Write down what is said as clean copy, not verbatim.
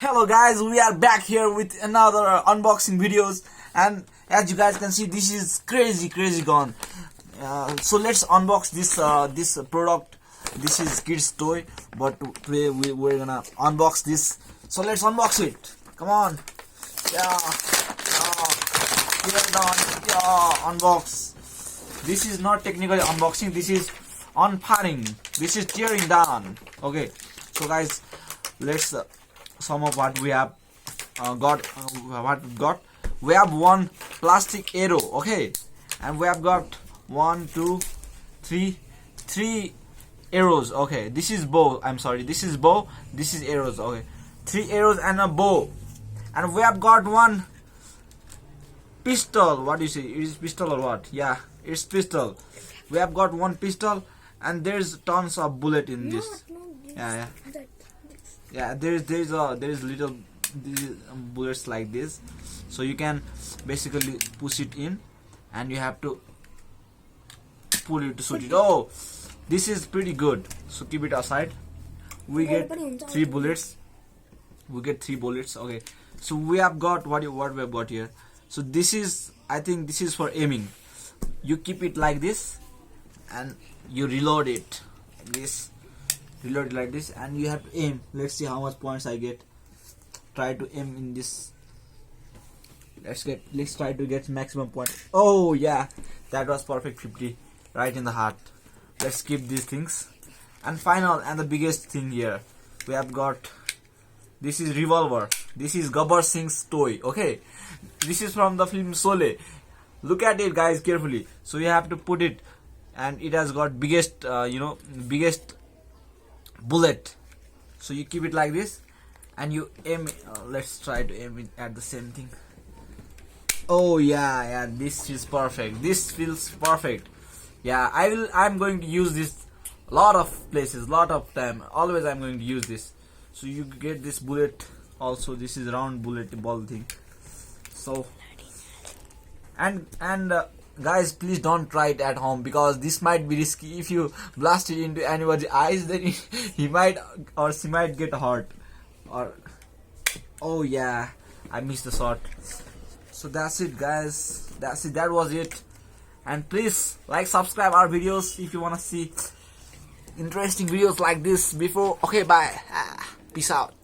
Hello guys, we are back here with another unboxing videos, and as you guys can see, this is crazy gun. So let's unbox this product. This is kids toy, but today we're gonna unbox this. So let's unbox it. Come on, yeah, unbox. This is not technically unboxing. This is unfiring. This is tearing down. Okay, so guys, let's. Some of what we have got. We have one plastic arrow, okay, and we have got 1 2 3 arrows, okay. This is bow, I'm sorry, this is bow, this is arrows, okay. 3 arrows and a bow. And we have got one pistol. What do you say, it is pistol or what? Yeah, it's pistol. We have got one pistol, and there's tons of bullet in this. Yeah, there's little bullets like this, so you can basically push it in, and you have to pull it to shoot it. Oh, this is pretty good, so keep it aside. We get 3 bullets. Okay, so we have got what we have got here. So this is, I think this is for aiming. You keep it like this, and you reload it like this. Reload it like this, and you have to aim. Let's see how much points I get. Try to aim in this. Let's try to get maximum point. Oh yeah, that was perfect, 50 right in the heart. Let's skip these things. And final and the biggest thing here, we have got, this is revolver. This is Gabbar Singh's toy, okay. This is from the film Sholay. Look at it guys carefully. So you have to put it, and it has got biggest biggest bullet. So you keep it like this, and you aim. Let's try to aim it at the same thing. Oh yeah, this is perfect. This feels perfect. Yeah, I'm going to use this a lot of places, lot of time. Always I'm going to use this. So you get this bullet also. This is round bullet ball thing. So and guys, please don't try it at home, because this might be risky. If you blast it into anybody's eyes, then he might or she might get hurt. Or oh yeah, I missed the shot. So that's it guys, that was it. And please like, subscribe our videos if you want to see interesting videos like this before. Okay, bye, peace out.